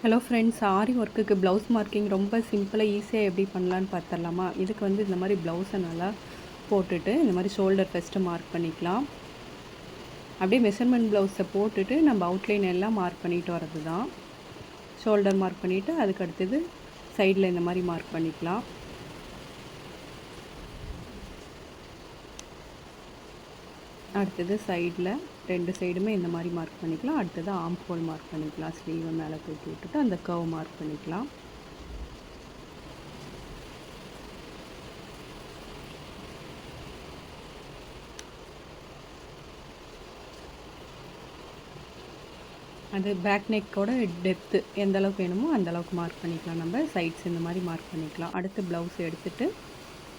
Hello friends, ஆரி ஒர்க்குக்கு blouse marking ரொம்ப சிம்பிளாக ஈஸியாக எப்படி பண்ணலான்னு பார்த்துடலாமா? இதுக்கு வந்து இந்த மாதிரி ப்ளவுஸை நல்லா போட்டுட்டு இந்த மாதிரி ஷோல்டர் ஃபஸ்ட்டு மார்க் பண்ணிக்கலாம். அப்படியே மெஷர்மெண்ட் ப்ளவுஸை போட்டுட்டு நம்ம அவுட்லைன் எல்லாம் மார்க் பண்ணிட்டு வர்றது தான். ஷோல்டர் மார்க் பண்ணிவிட்டு அதுக்கு அடுத்தது சைடில் இந்த மாதிரி மார்க் பண்ணிக்கலாம். அடுத்தது சைடில் 2 சைடுமே இந்த மாதிரி மார்க் பண்ணிக்கலாம். அடுத்தது ஆர்ம் ஹோல் மார்க் பண்ணிக்கலாம். ஸ்லீவை மேலே தூக்கி விட்டுட்டு அந்த கர்வ் மார்க் பண்ணிக்கலாம். அது பேக் நெக்கோட டெப்த்து எந்த அளவுக்கு வேணுமோ அந்த அளவுக்கு மார்க் பண்ணிக்கலாம். நம்ம சைட்ஸ் இந்த மாதிரி மார்க் பண்ணிக்கலாம். அடுத்து ப்ளவுஸ் எடுத்துகிட்டு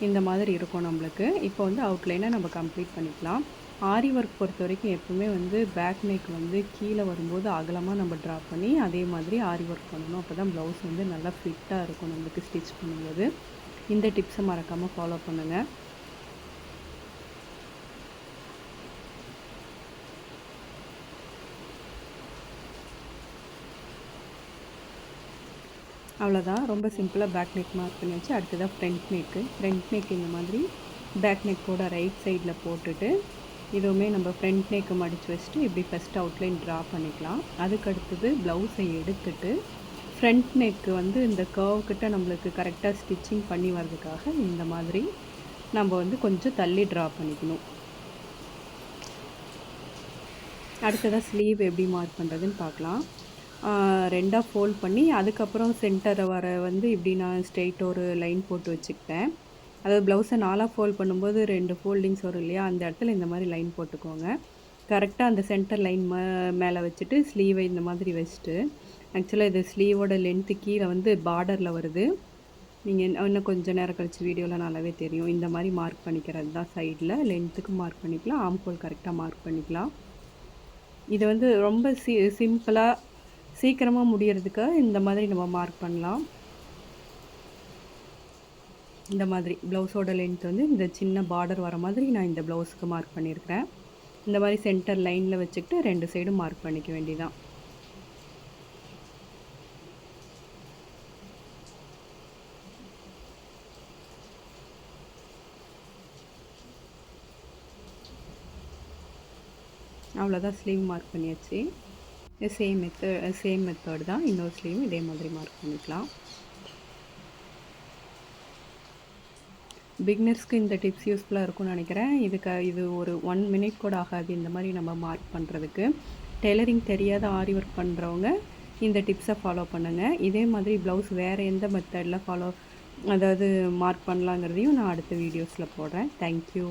இந்த மாதிரி இருக்கும் நம்மளுக்கு. இப்போ வந்து அவுட்லைனை நம்ம கம்ப்ளீட் பண்ணிக்கலாம். ஆரி ஒர்க் பொறுத்த வரைக்கும் எப்பவுமே வந்து பேக் நெக் வந்து கீழே வரும்போது அகலமாக நம்ம ட்ரா பண்ணி அதே மாதிரி ஆரி ஒர்க் பண்ணணும். அப்போ தான் ப்ளவுஸ் வந்து நல்லா ஃபிட்டாக இருக்கும் நம்மளுக்கு ஸ்டிச் பண்ணும்போது. இந்த டிப்ஸை மறக்காமல் ஃபாலோ பண்ணுங்கள். அவ்வளோதான், ரொம்ப சிம்பிளாக பேக் நெக் மார்க் பண்ணியாச்சு. அடுத்ததாக ஃப்ரண்ட் நெக் இந்த மாதிரி பேக் நெக்கோட ரைட் சைடில் போட்டுட்டு இதுவுமே நம்ம ஃப்ரண்ட் நெக்கு மடித்து வச்சுட்டு இப்படி ஃபஸ்ட் அவுட்லைன் ட்ரா பண்ணிக்கலாம். அதுக்கு அடுத்தது ப்ளவுஸை எடுத்துட்டு ஃப்ரண்ட் நெக்கு வந்து இந்த கர்வ் கிட்ட நம்மளுக்கு கரெக்டாக ஸ்டிச்சிங் பண்ணி வர்றதுக்காக இந்த மாதிரி நம்ம வந்து கொஞ்சம் தள்ளி ட்ரா பண்ணிக்கணும். அடுத்ததாக ஸ்லீவ் எப்படி மார்க் பண்ணுறதுன்னு பார்க்கலாம். ரெண்டாக ஃபோல்ட் பண்ணி அதுக்கப்புறம் சென்டரை வர வந்து இப்படி நான் ஸ்ட்ரெயிட் ஒரு லைன் போட்டு வச்சுக்கிட்டேன். அதாவது ப்ளவுஸை 4ஆக ஃபோல்ட் பண்ணும்போது 2 ஃபோல்டிங்ஸ் வரும் இல்லையா, அந்த இடத்துல இந்த மாதிரி லைன் போட்டுக்கோங்க. கரெக்டாக அந்த சென்டர் லைன் மேலே வச்சுட்டு ஸ்லீவை இந்த மாதிரி வச்சுட்டு, ஆக்சுவலாக இது ஸ்லீவோட லென்த்து கீழே வந்து பார்டரில் வருது. நீங்கள் இன்னும் கொஞ்சம் நேரம் கழிச்சு வீடியோவில் நல்லாவே தெரியும். இந்த மாதிரி மார்க் பண்ணிக்கிறது தான். சைடில் லென்த்துக்கு மார்க் பண்ணிக்கலாம். ஆர்ம் ஹோல் கரெக்டாக மார்க் பண்ணிக்கலாம். இது வந்து ரொம்ப சிம்பிளாக சீக்கிரமாக முடியறதுக்கு இந்த மாதிரி நம்ம மார்க் பண்ணலாம். இந்த மாதிரி ப்ளவுஸோட லென்த் வந்து இந்த சின்ன பார்டர் வர மாதிரி நான் இந்த ப்ளவுஸுக்கு மார்க் பண்ணியிருக்கிறேன். இந்த மாதிரி சென்டர் லைனில் வச்சுக்கிட்டு 2 சைடும் மார்க் பண்ணிக்க வேண்டியதான். அவ்வளோதான், ஸ்லீவ் மார்க் பண்ணியாச்சு. சேம் மெத்தட் தான். இன்னொரு ஸ்லீவ் இதே மாதிரி மார்க் பண்ணிக்கலாம். பிகினர்ஸ்க்கு இந்த டிப்ஸ் யூஸ்ஃபுல்லாக இருக்கும்னு நினைக்கிறேன். இது ஒரு 1 மினிட் கூட ஆகாது இந்த மாதிரி நம்ம மார்க் பண்ணுறதுக்கு. டெய்லரிங் தெரியாத ஆரி ஒர்க் பண்ணுறவங்க இந்த டிப்ஸை ஃபாலோ பண்ணுங்கள். இதே மாதிரி ப்ளவுஸ் வேறு எந்த மெத்தடில் அதாவது மார்க் பண்ணலாங்கிறதையும் நான் அடுத்த வீடியோஸில் போடுறேன். தேங்க்யூ.